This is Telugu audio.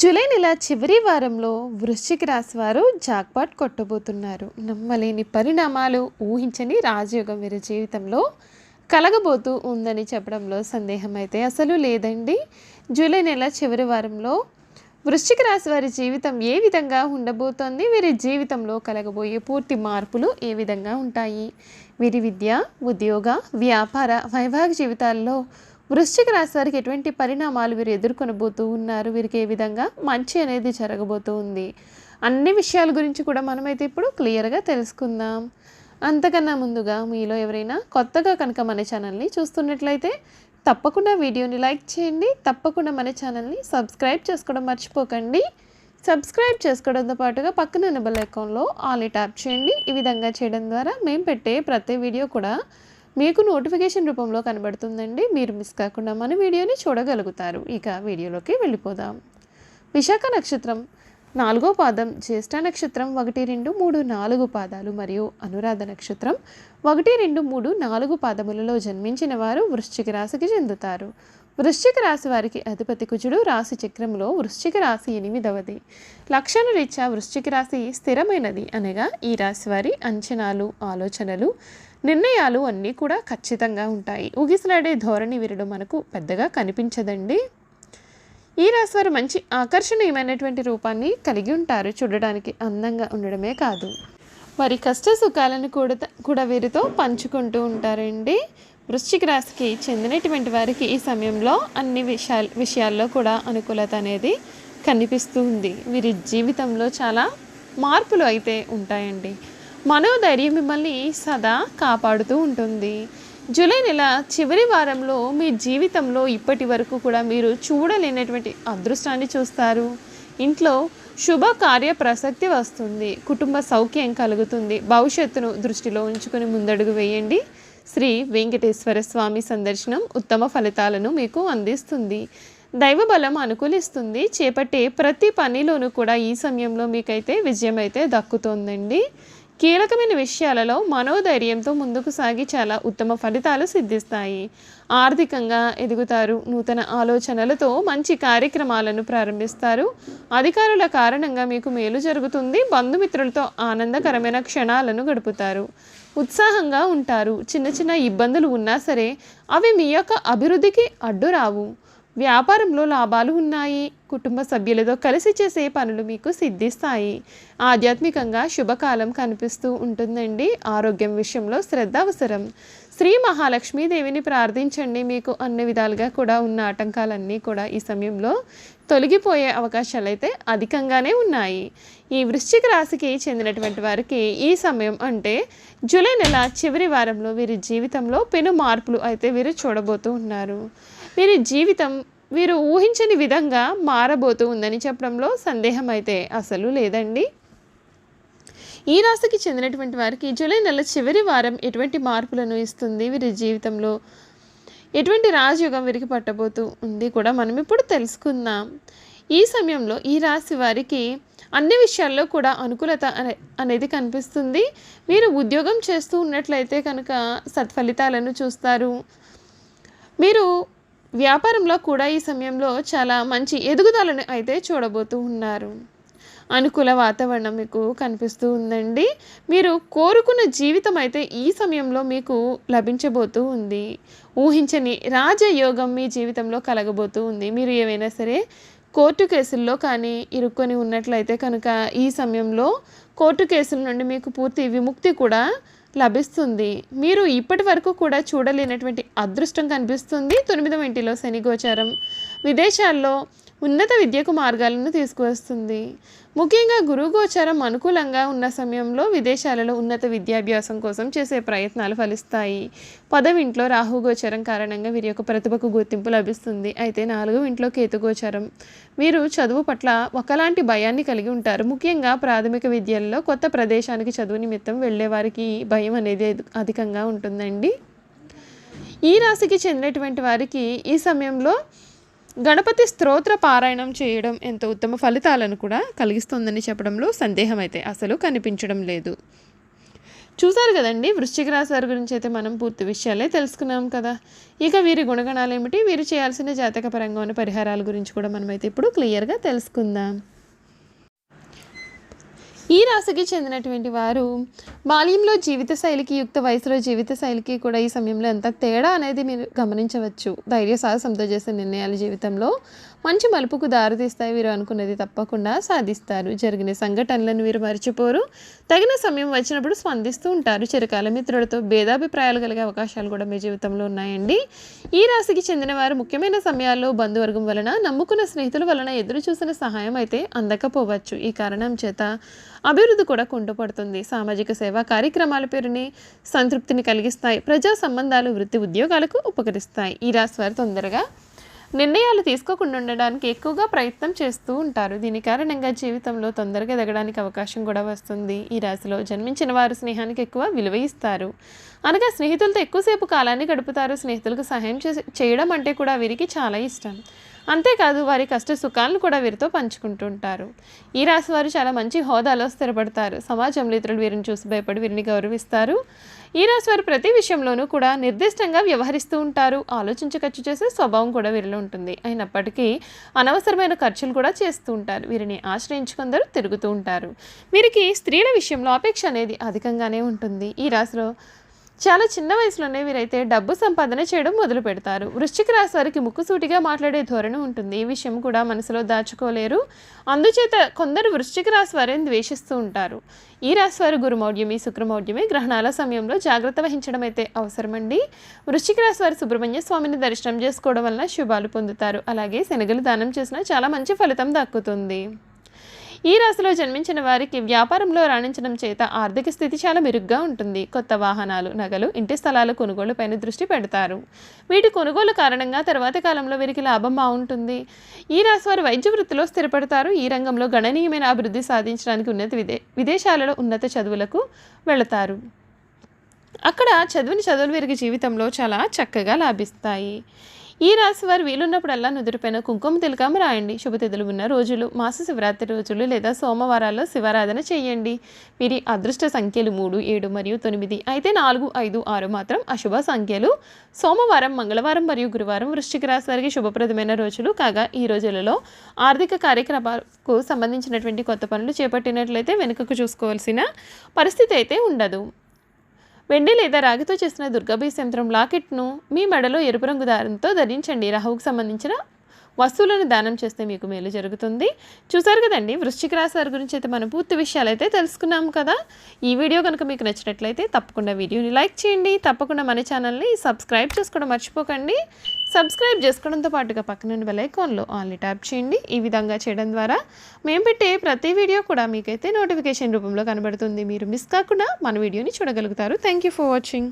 జూలై నెల చివరి వారంలో వృశ్చిక రాశి వారు జాక్పాట్ కొట్టబోతున్నారు. నమ్మలేని పరిణామాలు, ఊహించని రాజయోగం వీరి జీవితంలో కలగబోతూ ఉందని చెప్పడంలో సందేహం అయితే అసలు లేదండి. జూలై నెల చివరి వారంలో వృశ్చిక రాశి వారి జీవితం ఏ విధంగా ఉండబోతోంది, వీరి జీవితంలో కలగబోయే పూర్తి మార్పులు ఏ విధంగా ఉంటాయి, వీరి విద్య, ఉద్యోగ, వ్యాపార, వైవాహిక జీవితాల్లో వృశ్చిక రాశి వారికి ఎటువంటి పరిణామాలు వీరు ఎదుర్కొనబోతూ ఉన్నారు, వీరికి ఏ విధంగా మంచి అనేది జరగబోతూ ఉంది, అన్ని విషయాల గురించి కూడా మనమైతే ఇప్పుడు క్లియర్గా తెలుసుకుందాం. అంతకన్నా ముందుగా మీలో ఎవరైనా కొత్తగా కనుక మన ఛానల్ని చూస్తున్నట్లయితే తప్పకుండా వీడియోని లైక్ చేయండి, తప్పకుండా మన ఛానల్ని సబ్స్క్రైబ్ చేసుకోవడం మర్చిపోకండి. సబ్స్క్రైబ్ చేసుకోవడంతో పాటుగా పక్కన ఉన్న బెల్ ఐకాన్లో ఆల్ ట్యాప్ చేయండి. ఈ విధంగా చేయడం ద్వారా మేము పెట్టే ప్రతి వీడియో కూడా మీకు నోటిఫికేషన్ రూపంలో కనబడుతుందండి. మీరు మిస్ కాకుండా మన వీడియోని చూడగలుగుతారు. ఇక వీడియోలోకి వెళ్ళిపోదాం. విశాఖ నక్షత్రం 4వ పాదం, జ్యేష్ఠ నక్షత్రం 1, 2, 3, 4 పాదాలు మరియు అనురాధ నక్షత్రం 1, 2, 3, 4 పాదములలో జన్మించిన వారు వృశ్చిక రాశికి చెందుతారు. వృశ్చిక రాశి వారికి అధిపతి కుజుడు. రాశి చక్రంలో వృశ్చిక రాశి 8వది. లక్షణ రీత్యా వృశ్చిక రాశి స్థిరమైనది అనగా ఈ రాశి వారి అంచనాలు, ఆలోచనలు, నిర్ణయాలు అన్నీ కూడా ఖచ్చితంగా ఉంటాయి. ఊగిసలాడే ధోరణి వీరిలో మనకు పెద్దగా కనిపించదండి. ఈ రాశి వారు మంచి ఆకర్షణీయమైనటువంటి రూపాన్ని కలిగి ఉంటారు. చూడడానికి అందంగా ఉండడమే కాదు, వారి కష్ట సుఖాలను కూడా వీరితో పంచుకుంటూ ఉంటారండి. వృశ్చిక రాశికి చెందినటువంటి వారికి ఈ సమయంలో అన్ని విషయాల్లో కూడా అనుకూలత అనేది కనిపిస్తూ ఉంది. వీరి జీవితంలో చాలా మార్పులు అయితే ఉంటాయండి. మనోధైర్యం మిమ్మల్ని సదా కాపాడుతూ ఉంటుంది. జూలై నెల చివరి వారంలో మీ జీవితంలో ఇప్పటి వరకు కూడా మీరు చూడలేనటువంటి అదృష్టాన్ని చూస్తారు. ఇంట్లో శుభ కార్య ప్రసక్తి వస్తుంది. కుటుంబ సౌఖ్యం కలుగుతుంది. భవిష్యత్తును దృష్టిలో ఉంచుకొని ముందడుగు వేయండి. శ్రీ వెంకటేశ్వర స్వామి సందర్శనం ఉత్తమ ఫలితాలను మీకు అందిస్తుంది. దైవ బలం అనుకూలిస్తుంది. చేపట్టే ప్రతి పనిలోనూ కూడా ఈ సమయంలో మీకైతే విజయం అయితే దక్కుతోందండి. కీలకమైన విషయాలలో మనోధైర్యంతో ముందుకు సాగి చాలా ఉత్తమ ఫలితాలు సిద్ధిస్తాయి. ఆర్థికంగా ఎదుగుతారు. నూతన ఆలోచనలతో మంచి కార్యక్రమాలను ప్రారంభిస్తారు. అధికారుల కారణంగా మీకు మేలు జరుగుతుంది. బంధుమిత్రులతో ఆనందకరమైన క్షణాలను గడుపుతారు. ఉత్సాహంగా ఉంటారు. చిన్న చిన్న ఇబ్బందులు ఉన్నా సరే అవి మీ యొక్క అభివృద్ధికి అడ్డు రావు. వ్యాపారంలో లాభాలు ఉన్నాయి. కుటుంబ సభ్యులతో కలిసి చేసే పనులు మీకు సిద్ధిస్తాయి. ఆధ్యాత్మికంగా శుభకాలం కనిపిస్తూ ఉంటుందండి. ఆరోగ్యం విషయంలో శ్రద్ధ అవసరం. శ్రీ మహాలక్ష్మీదేవిని ప్రార్థించండి. మీకు అన్ని విధాలుగా కూడా ఉన్న ఆటంకాలన్నీ కూడా ఈ సమయంలో తొలగిపోయే అవకాశాలు అయితే అధికంగానే ఉన్నాయి. ఈ వృశ్చిక రాశికి చెందినటువంటి వారికి ఈ సమయం అంటే జూలై నెల చివరి వారంలో వీరి జీవితంలో పెను మార్పులు అయితే వీరు చూడబోతూ ఉన్నారు. వీరి జీవితం వీరు ఊహించని విధంగా మారబోతూ ఉందని చెప్పడంలో సందేహం అయితే అసలు లేదండి. ఈ రాశికి చెందినటువంటి వారికి జూలై నెల చివరి వారం ఎటువంటి మార్పులను ఇస్తుంది, వీరి జీవితంలో ఎటువంటి రాజయోగం వీరికి పట్టబోతూ ఉంది కూడా మనం ఇప్పుడు తెలుసుకుందాం. ఈ సమయంలో ఈ రాశి వారికి అన్ని విషయాల్లో కూడా అనుకూలత అనేది కనిపిస్తుంది. మీరు ఉద్యోగం చేస్తూ ఉన్నట్లయితే కనుక సత్ఫలితాలను చూస్తారు. మీరు వ్యాపారంలో కూడా ఈ సమయంలో చాలా మంచి ఎదుగుదలను అయితే చూడబోతూ ఉన్నారు. అనుకూల వాతావరణం మీకు కనిపిస్తూ ఉందండి. మీరు కోరుకున్న జీవితం అయితే ఈ సమయంలో మీకు లభించబోతూ ఉంది. ఊహించని రాజయోగం మీ జీవితంలో కలగబోతూ ఉంది. మీరు ఏవైనా సరే కోర్టు కేసుల్లో కానీ ఇరుక్కొని ఉన్నట్లయితే కనుక ఈ సమయంలో కోర్టు కేసుల నుండి మీకు పూర్తి విముక్తి కూడా లభిస్తుంది. మీరు ఇప్పటి వరకు కూడా చూడలేనటువంటి అదృష్టం కనిపిస్తుంది. 9వ ఇంటిలో శని గోచారం విదేశాల్లో ఉన్నత విద్యకు మార్గాలను తీసుకువస్తుంది. ముఖ్యంగా గురువు గోచారం అనుకూలంగా ఉన్న సమయంలో విదేశాలలో ఉన్నత విద్యాభ్యాసం కోసం చేసే ప్రయత్నాలు ఫలిస్తాయి. 10వ ఇంట్లో రాహు గోచారం కారణంగా వీరి యొక్క ప్రతిభకు గుర్తింపు లభిస్తుంది. అయితే 4వ ఇంట్లో కేతు గోచారం వీరు చదువు పట్ల ఒకలాంటి భయాన్ని కలిగి ఉంటారు. ముఖ్యంగా ప్రాథమిక విద్యల్లో కొత్త ప్రదేశానికి చదువు నిమిత్తం వెళ్ళే వారికి భయం అనేది అధికంగా ఉంటుందండి. ఈ రాశికి చెందినటువంటి వారికి ఈ సమయంలో గణపతి స్తోత్ర పారాయణం చేయడం ఎంతో ఉత్తమ ఫలితాలను కూడా కలిగిస్తుందని చెప్పడంలో సందేహం అయితే అసలు కనిపించడం లేదు. చూసారు కదండి, వృశ్చిక రాశి వారి గురించి అయితే మనం పూర్తి విషయాలే తెలుసుకున్నాం కదా. ఇక వీరి గుణగణాలు ఏమిటి, వీరు చేయాల్సిన జాతకపరంగా ఉన్న పరిహారాల గురించి కూడా మనమైతే ఇప్పుడు క్లియర్గా తెలుసుకుందాం. ఈ రాశికి చెందినటువంటి వారు బాల్యంలో జీవిత శైలికి, యుక్త వయసులో జీవిత శైలికి కూడా ఈ సమయంలో ఎంత తేడా అనేది మీరు గమనించవచ్చు. ధైర్య సాహసంతో చేసే నిర్ణయాలు జీవితంలో మంచి మలుపుకు దారితీస్తాయి. వీరు అనుకున్నది తప్పకుండా సాధిస్తారు. జరిగిన సంఘటనలను వీరు మర్చిపోరు. తగిన సమయం వచ్చినప్పుడు స్పందిస్తూ ఉంటారు. చిరకాల మిత్రులతో భేదాభిప్రాయాలు కలిగే అవకాశాలు కూడా మీ జీవితంలో ఉన్నాయండి. ఈ రాశికి చెందిన వారు ముఖ్యమైన సమయాల్లో బంధువర్గం వలన, నమ్ముకున్న స్నేహితుల వలన ఎదురు చూసిన సహాయం అయితే అందకపోవచ్చు. ఈ కారణం చేత అభివృద్ధి కూడా కుంటుపడుతుంది. సామాజిక సేవా కార్యక్రమాల పేరుని సంతృప్తిని కలిగిస్తాయి. ప్రజా సంబంధాలు, వృత్తి ఉద్యోగాలకు ఉపకరిస్తాయి. ఈ రాశి వారు తొందరగా నిర్ణయాలు తీసుకోకుండా ఉండడానికి ఎక్కువగా ప్రయత్నం చేస్తూ ఉంటారు. దీని కారణంగా జీవితంలో తొందరగా ఎదగడానికి అవకాశం కూడా వస్తుంది. ఈ రాశిలో జన్మించిన వారు స్నేహానికి ఎక్కువ విలువ ఇస్తారు. అనగా స్నేహితులతో ఎక్కువసేపు కాలాన్ని గడుపుతారు. స్నేహితులకు సహాయం చేయడం అంటే కూడా వీరికి చాలా ఇష్టం. అంతేకాదు వారి కష్ట సుఖాలను కూడా వీరితో పంచుకుంటుంటారు. ఈ రాశి వారు చాలా మంచి హోదాలో స్థిరపడతారు. సమాజంలో ఇతరులు వీరిని చూసి భయపడి వీరిని గౌరవిస్తారు. ఈ రాశి వారు ప్రతి విషయంలోనూ కూడా నిర్దిష్టంగా వ్యవహరిస్తూ ఉంటారు. ఆలోచించి ఖర్చు చేసే స్వభావం కూడా వీరిలో ఉంటుంది. అయినప్పటికీ అనవసరమైన ఖర్చులు కూడా చేస్తూ ఉంటారు. వీరిని ఆశ్రయించుకుందరూ తిరుగుతూ ఉంటారు. వీరికి స్త్రీల విషయంలో అపేక్ష అనేది అధికంగానే ఉంటుంది. ఈ రాశిలో చాలా చిన్న వయసులోనే వీరైతే డబ్బు సంపాదన చేయడం మొదలు పెడతారు. వృశ్చిక రాశి వారికి ముక్కుసూటిగా మాట్లాడే ధోరణి ఉంటుంది. ఈ విషయం కూడా మనసులో దాచుకోలేరు. అందుచేత కొందరు వృశ్చిక రాశి వారిని ద్వేషిస్తూ ఉంటారు. ఈ రాశి వారు గురుమౌఢ్యమి, శుక్రమౌఢ్యమి గ్రహణాల సమయంలో జాగ్రత్త వహించడం అయితే అవసరమండి. వృశ్చిక రాశి వారు సుబ్రహ్మణ్య స్వామిని దర్శనం చేసుకోవడం వలన శుభాలు పొందుతారు. అలాగే శనగలు దానం చేసినా చాలా మంచి ఫలితం దక్కుతుంది. ఈ రాశిలో జన్మించిన వారికి వ్యాపారంలో రాణించడం చేత ఆర్థిక స్థితి చాలా మెరుగ్గా ఉంటుంది. కొత్త వాహనాలు, నగలు, ఇంటి స్థలాల కొనుగోలుపైన దృష్టి పెడతారు. వీటి కొనుగోలు కారణంగా తర్వాతి కాలంలో వీరికి లాభం బాగుంటుంది. ఈ రాశి వారు వైద్య వృత్తిలో స్థిరపడతారు. ఈ రంగంలో గణనీయమైన అభివృద్ధి సాధించడానికి విదేశాలలో ఉన్నత చదువులకు వెళతారు. అక్కడ చదువులు వీరికి జీవితంలో చాలా చక్కగా లాభిస్తాయి. ఈ రాశి వారు వీలున్నప్పుడల్లా నుదుటిపైన కుంకుమ తిలకం రాయండి. శుభతిథులు ఉన్న రోజులు, మాస శివరాత్రి రోజులు లేదా సోమవారాల్లో శివారాధన చేయండి. వీరి అదృష్ట సంఖ్యలు 3, 7 మరియు 9. అయితే 4, 5, 6 మాత్రం అశుభ సంఖ్యలు. సోమవారం, మంగళవారం మరియు గురువారం వృశ్చిక రాశి వారికి శుభప్రదమైన రోజులు కాగా ఈ రోజులలో ఆర్థిక కార్యక్రమాలకు సంబంధించినటువంటి కొత్త పనులు చేపట్టినట్లయితే వెనుకకు చూసుకోవాల్సిన పరిస్థితి అయితే ఉండదు. వెండి లేదా రాగితో చేసిన దుర్గాభీష్ యంత్రం లాకెట్ను మీ మెడలో ఎరుపు రంగు దారంతో ధరించండి. రాహువుకు సంబంధించిన వస్తువులను దానం చేస్తే మీకు మేలు జరుగుతుంది. చూసారు కదండి, వృశ్చిక రాశి వారి గురించి అయితే మనం పూర్తి విషయాలు అయితే తెలుసుకున్నాం కదా. ఈ వీడియో కనుక మీకు నచ్చినట్లయితే తప్పకుండా వీడియోని లైక్ చేయండి. తప్పకుండా మన ఛానల్ని సబ్స్క్రైబ్ చేసుకోవడం మర్చిపోకండి. సబ్స్క్రైబ్ చేసుకోవడంతో పాటుగా పక్కన బెల్ ఐకాన్లో ఆల్ని ట్యాప్ చేయండి. ఈ విధంగా చేయడం ద్వారా మేము పెట్టే ప్రతి వీడియో కూడా మీకైతే నోటిఫికేషన్ రూపంలో కనబడుతుంది. మీరు మిస్ కాకుండా మన వీడియోని చూడగలుగుతారు. Thank you for watching.